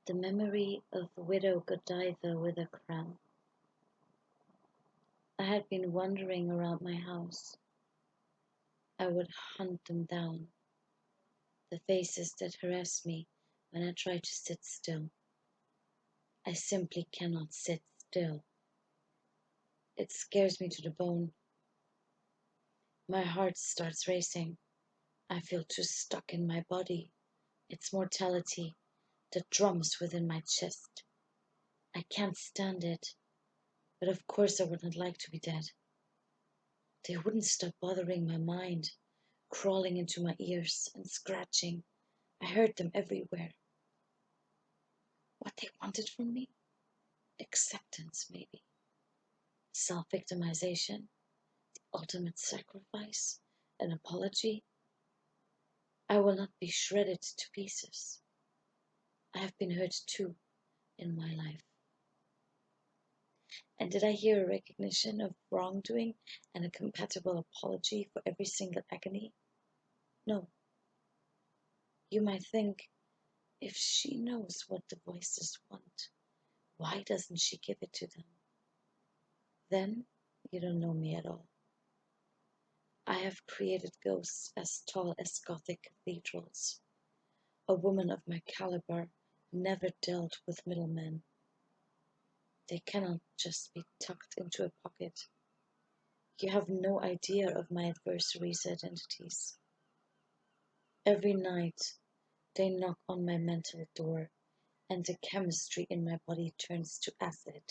The memory of widow Godiva Withercramp. I had been wandering around my house. I would hunt them down, the faces that harassed me when I tried to sit still. I simply cannot sit still. It scares me to the bone. My heart starts racing. I feel too stuck in my body, its mortality, the drums within my chest. I can't stand it, but of course I wouldn't like to be dead. They wouldn't stop bothering my mind, crawling into my ears and scratching. I heard them everywhere. What they wanted from me? Acceptance, maybe. Self-victimization, the ultimate sacrifice, an apology. I will not be shredded to pieces. I have been hurt too in my life. And did I hear a recognition of wrongdoing and a compatible apology for every single agony? No. You might think, if she knows what the voices want, why doesn't she give it to them? Then you don't know me at all. I have created ghosts as tall as Gothic cathedrals. A woman of my caliber never dealt with middlemen. They cannot just be tucked into a pocket. You have no idea of my adversaries' identities. Every night they knock on my mental door, and the chemistry in my body turns to acid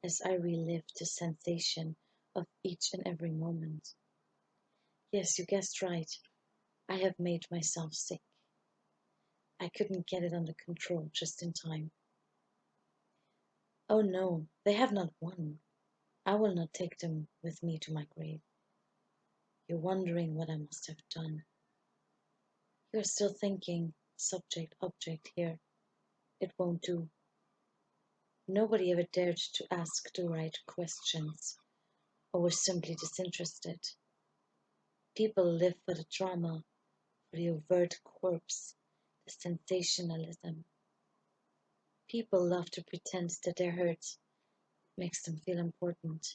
as I relive the sensation of each and every moment. Yes, you guessed right. I have made myself sick. I couldn't get it under control just in time. Oh no, they have not won. I will not take them with me to my grave. You're wondering what I must have done. You're still thinking subject object here. It won't do. Nobody ever dared to ask the right questions, or was simply disinterested. People live for the drama, for the overt corpse, the sensationalism. People love to pretend that their hurt makes them feel important.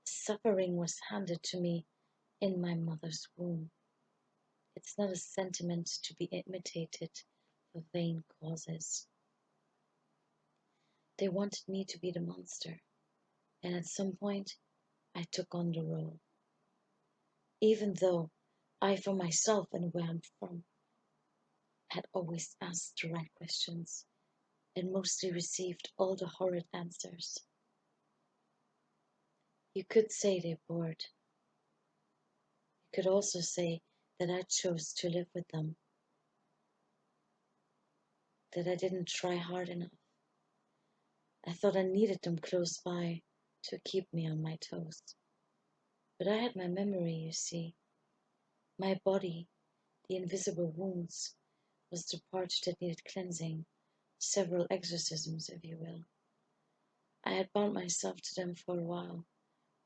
Suffering was handed to me in my mother's womb. It's not a sentiment to be imitated for vain causes. They wanted me to be the monster, and at some point I took on the role. Even though I for myself and where I'm from had always asked the right questions and mostly received all the horrid answers. You could say they bored. You could also say that I chose to live with them, that I didn't try hard enough. I thought I needed them close by to keep me on my toes. But I had my memory, you see. My body, the invisible wounds, was the part that needed cleansing, several exorcisms, if you will. I had bound myself to them for a while,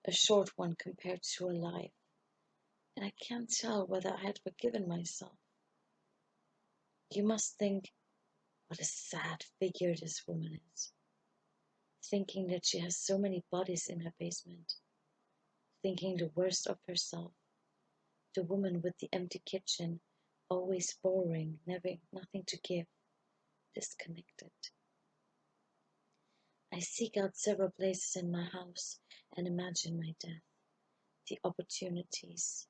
a short one compared to a life, and I can't tell whether I had forgiven myself. You must think what a sad figure this woman is, thinking that she has so many bodies in her basement, thinking the worst of herself, the woman with the empty kitchen, always boring, never nothing to give, disconnected. I seek out several places in my house and imagine my death, the opportunities.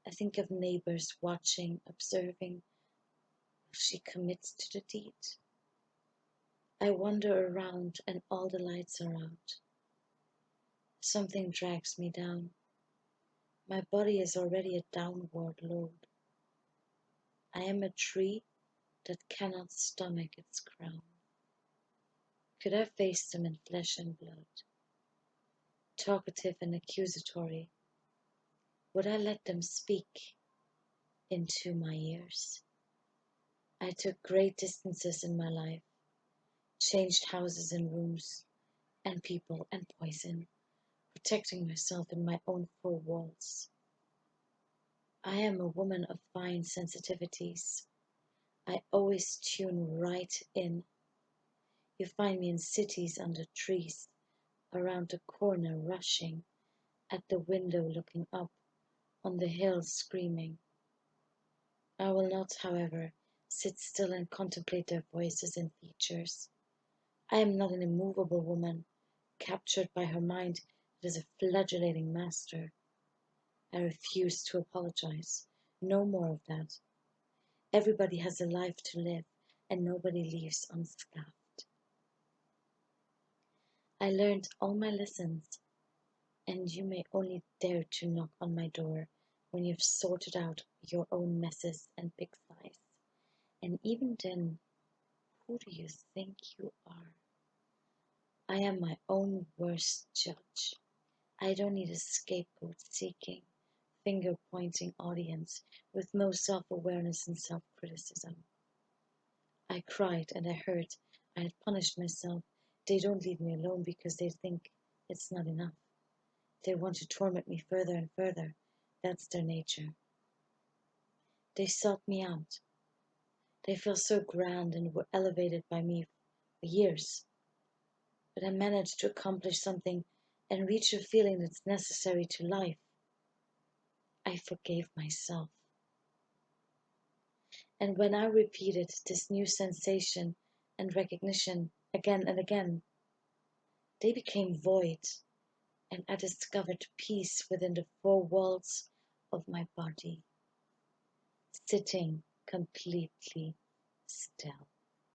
I think of neighbors watching, observing. Will she commit to the deed? I wander around and all the lights are out. Something drags me down. My body is already a downward load. I am a tree that cannot stomach its crown. Could I face them in flesh and blood, talkative and accusatory? Would I let them speak into my ears? I took great distances in my life, changed houses and rooms, and people and poison, protecting myself in my own four walls. I am a woman of fine sensitivities. I always tune right in. You find me in cities under trees, around a corner rushing, at the window looking up, on the hill screaming. I will not, however, sit still and contemplate their voices and features. I am not an immovable woman, captured by her mind that is a flagellating master. I refuse to apologize. No more of that. Everybody has a life to live, and nobody leaves unscathed. I learned all my lessons, and you may only dare to knock on my door when you've sorted out your own messes and pigsties. And even then, who do you think you are? I am my own worst judge. I don't need a scapegoat seeking, finger pointing audience with no self awareness and self criticism. I cried and I hurt. I had punished myself. They don't leave me alone because they think it's not enough. They want to torment me further and further. That's their nature. They sought me out. They felt so grand and were elevated by me for years. But I managed to accomplish something and reach a feeling that's necessary to life. I forgave myself. And when I repeated this new sensation and recognition again and again, they became void, and I discovered peace within the four walls of my body, sitting completely still.